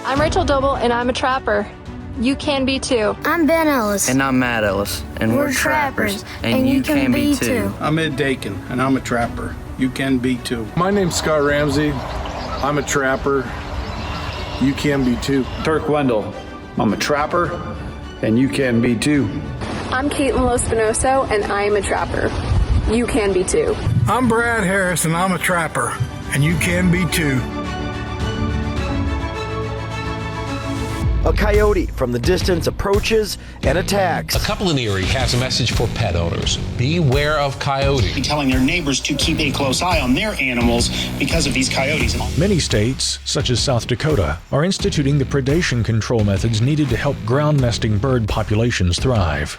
I'm Rachel Doble, and I'm a trapper. You can be too. I'm Ben Ellis. And I'm Matt Ellis. And we're trappers. And you can be too. I'm Ed Dakin, and I'm a trapper. You can be too. My name's Scott Ramsey. I'm a trapper. You can be too. Turk Wendell. I'm a trapper, and you can be too. I'm Caitlin Lospinoso, and I am a trapper. You can be too. I'm Brad Harris, and I'm a trapper, and you can be too. A coyote from the distance approaches and attacks. A couple in Erie has a message for pet owners. Beware of coyote. Telling their neighbors to keep a close eye on their animals because of these coyotes. Many states, such as South Dakota, are instituting the predation control methods needed to help ground nesting bird populations thrive.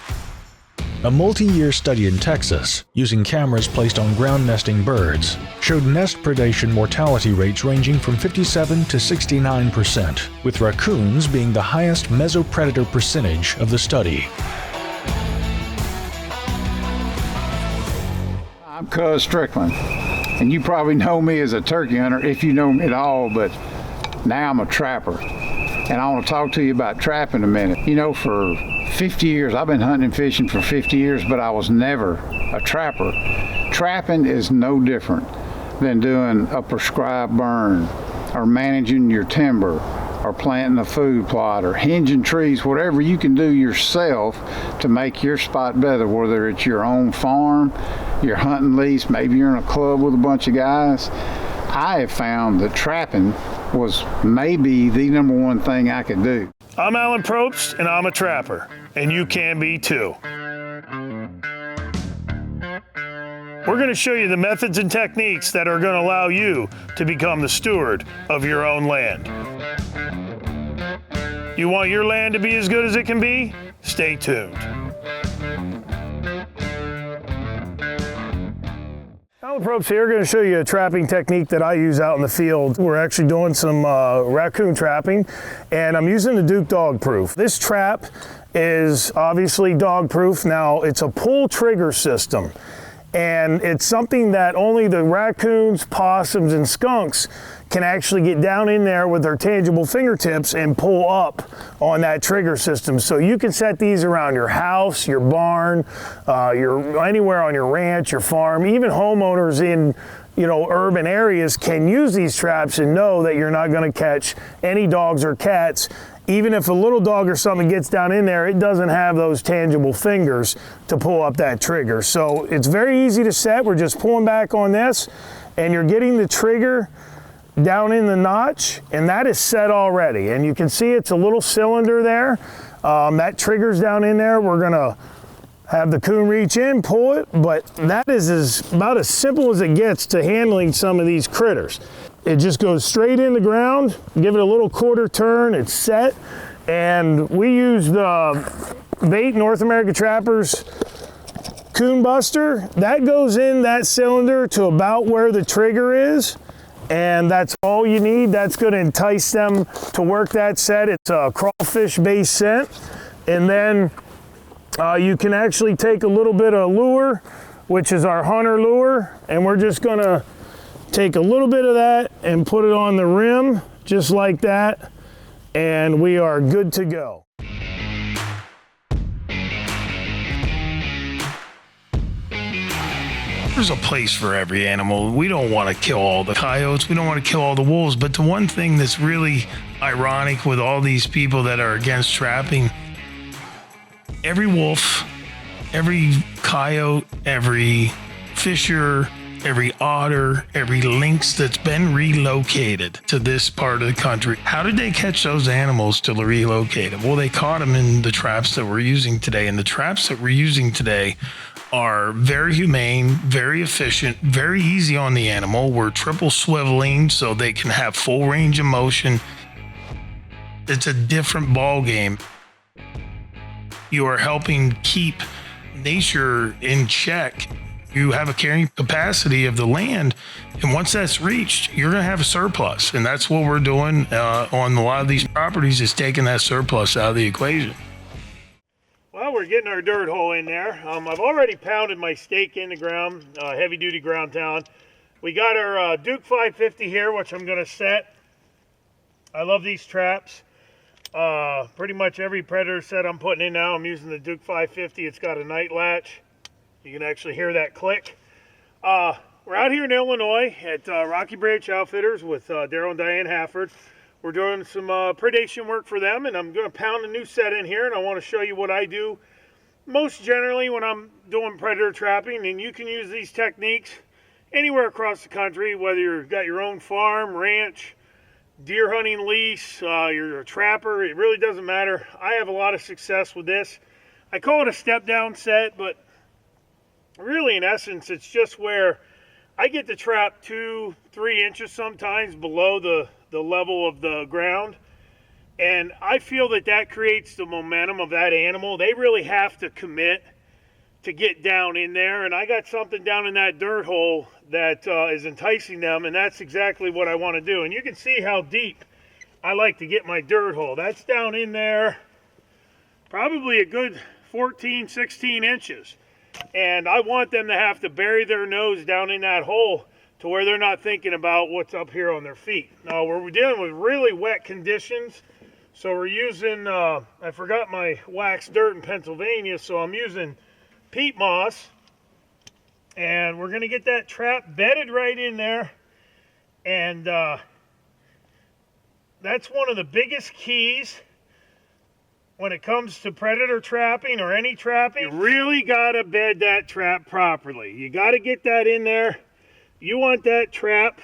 A multi-year study in Texas, using cameras placed on ground nesting birds, showed nest predation mortality rates ranging from 57 to 69%, with raccoons being the highest mesopredator percentage of the study. I'm Cuz Strickland, and you probably know me as a turkey hunter if you know me at all, but now I'm a trapper. And I want to talk to you about trapping a minute. You know, for 50 years, I've been hunting and fishing for 50 years, but I was never a trapper. Trapping is no different than doing a prescribed burn, or managing your timber, or planting a food plot, or hinging trees, whatever you can do yourself to make your spot better, whether it's your own farm, your hunting lease, maybe you're in a club with a bunch of guys. I have found that trapping was maybe the number one thing I could do. I'm Alan Probst, and I'm a trapper, and you can be too. We're going to show you the methods and techniques that are going to allow you to become the steward of your own land. You want your land to be as good as it can be? Stay tuned. Alan Probst here, going to show you a trapping technique that I use out in the field. We're actually doing some raccoon trapping, and I'm using the Duke Dog Proof. This trap is obviously dog proof. Now, it's a pull trigger system, and it's something that only the raccoons, possums, and skunks can actually get down in there with their tangible fingertips and pull up on that trigger system. So you can set these around your house, your barn, anywhere on your ranch, your farm. Even homeowners in urban areas can use these traps and know that you're not going to catch any dogs or cats. Even if a little dog or something gets down in there, it doesn't have those tangible fingers to pull up that trigger. So it's very easy to set. We're just pulling back on this, and you're getting the trigger down in the notch, and that is set already. And you can see it's a little cylinder there. That trigger's down in there. We're gonna have the coon reach in, pull it, but that is about as simple as it gets to handling some of these critters. It just goes straight in the ground, give it a little quarter turn, it's set, and we use the Bait North America Trappers Coon Buster. That goes in that cylinder to about where the trigger is, and that's all you need. That's going to entice them to work that set. It's a crawfish-based scent, and then you can actually take a little bit of lure, which is our hunter lure, and we're just going to take a little bit of that and put it on the rim, just like that, and we are good to go. There's a place for every animal. We don't want to kill all the coyotes. We don't want to kill all the wolves. But the one thing that's really ironic with all these people that are against trapping, every wolf, every coyote, every fisher, every otter, every lynx that's been relocated to this part of the country, how did they catch those animals to relocate them? Well, they caught them in the traps that we're using today. And the traps that we're using today are very humane, very efficient, very easy on the animal. We're triple swiveling so they can have full range of motion. It's a different ball game. You are helping keep nature in check. You have a carrying capacity of the land, and once that's reached, you're going to have a surplus, and that's what we're doing on a lot of these properties, is taking that surplus out of the equation. Well, we're getting our dirt hole in there. I've already pounded my stake in the ground, heavy-duty ground talent. We got our Duke 550 here, which I'm going to set. I love these traps. Pretty much every predator set I'm putting in now, I'm using the Duke 550. It's got a night latch. You can actually hear that click. We're out here in Illinois at Rocky Branch Outfitters with Daryl and Diane Hafford. We're doing some predation work for them, and I'm going to pound a new set in here, and I want to show you what I do most generally when I'm doing predator trapping. And you can use these techniques anywhere across the country, whether you've got your own farm, ranch, deer hunting lease, you're a trapper, it really doesn't matter. I have a lot of success with this. I call it a step down set, but really in essence it's just where I get the trap 2-3 inches sometimes below the level of the ground, and I feel that that creates the momentum of that animal. They really have to commit to get down in there, and I got something down in that dirt hole that is enticing them, and that's exactly what I want to do. And you can see how deep I like to get my dirt hole. That's down in there probably a good 14-16 inches, and I want them to have to bury their nose down in that hole to where they're not thinking about what's up here on their feet. Now we're dealing with really wet conditions, so we're using I forgot my wax dirt in Pennsylvania, so I'm using peat moss, and we're going to get that trap bedded right in there. And that's one of the biggest keys when it comes to predator trapping or any trapping. You really got to bed that trap properly. You got to get that in there. You want that trap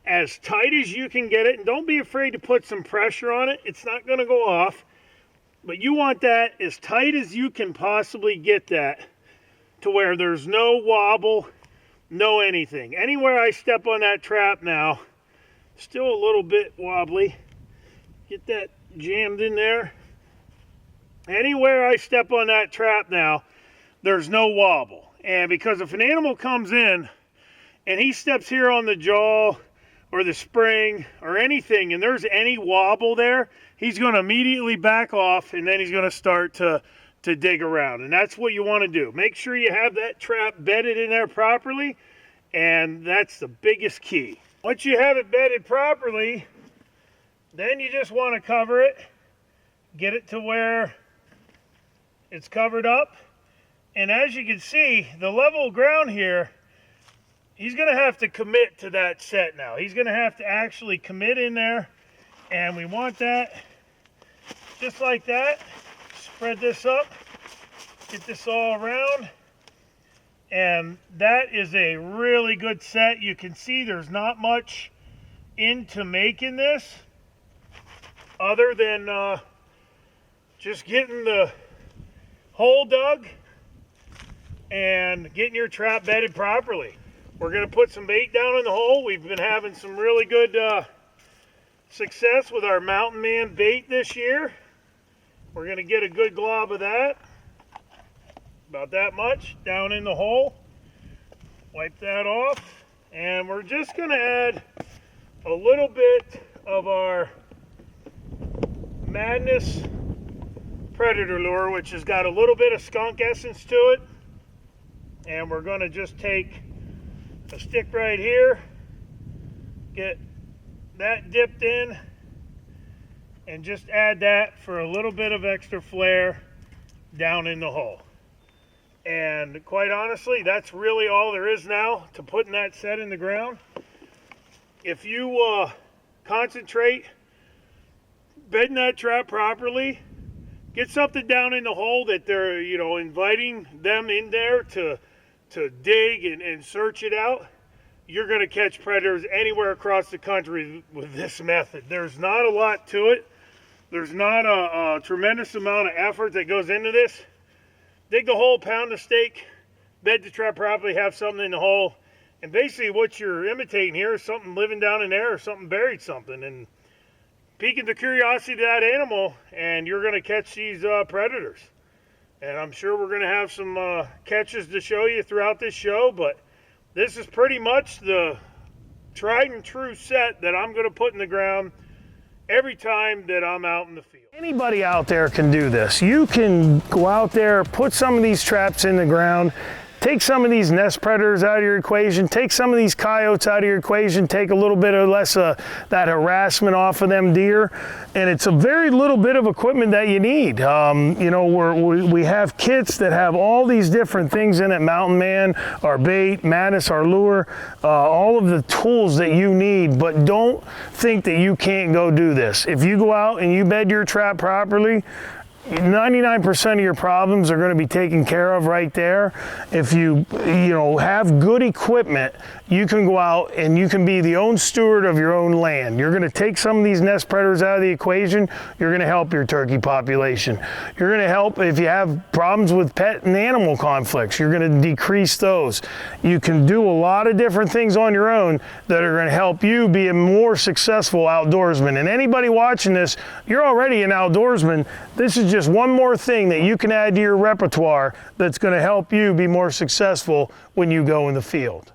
as tight as you can get it, and don't be afraid to put some pressure on it. It's not going to go off. But you want that as tight as you can possibly get that, to where there's no wobble, no anything. Anywhere I step on that trap now, still a little bit wobbly. Get that jammed in there. Anywhere I step on that trap now, there's no wobble. And because if an animal comes in and he steps here on the jaw or the spring or anything, and there's any wobble there, he's going to immediately back off, and then he's going to start to dig around. And that's what you want to do. Make sure you have that trap bedded in there properly, and that's the biggest key. Once you have it bedded properly, then you just want to cover it, get it to where it's covered up. And as you can see, the level ground here, he's going to have to commit to that set now. He's going to have to actually commit in there, and we want that just like that. Spread this up, get this all around, and that is a really good set. You can see there's not much into making this other than just getting the hole dug and getting your trap bedded properly. We're going to put some bait down in the hole. We've been having some really good success with our Mountain Man bait this year. We're going to get a good glob of that, about that much, down in the hole. Wipe that off, and we're just going to add a little bit of our Madness Predator Lure, which has got a little bit of skunk essence to it. And we're going to just take a stick right here, get that dipped in, and just add that for a little bit of extra flair down in the hole. And quite honestly, that's really all there is now to putting that set in the ground. If you concentrate bedding that trap properly, get something down in the hole that they're, you know, inviting them in there to dig and search it out, you're going to catch predators anywhere across the country with this method. There's not a lot to it. There's not a tremendous amount of effort that goes into this. Dig the hole, pound the stake, bed the trap properly, have something in the hole, and basically what you're imitating here is something living down in there or something buried something, and piquing the curiosity of that animal, and you're going to catch these predators. And I'm sure we're going to have some catches to show you throughout this show, but this is pretty much the tried and true set that I'm going to put in the ground every time that I'm out in the field. Anybody out there can do this. You can go out there, put some of these traps in the ground, take some of these nest predators out of your equation, take some of these coyotes out of your equation, take a little bit or less of that harassment off of them deer, and it's a very little bit of equipment that you need. You know, we have kits that have all these different things in it, Mountain Man, our bait, Mattis, our lure, all of the tools that you need, but don't think that you can't go do this. If you go out and you bed your trap properly, 99% of your problems are going to be taken care of right there. If you have good equipment, you can go out and you can be the own steward of your own land. You're going to take some of these nest predators out of the equation. You're going to help your turkey population. You're going to help if you have problems with pet and animal conflicts. You're going to decrease those. You can do a lot of different things on your own that are going to help you be a more successful outdoorsman. And anybody watching this, you're already an outdoorsman. This is just one more thing that you can add to your repertoire that's going to help you be more successful when you go in the field.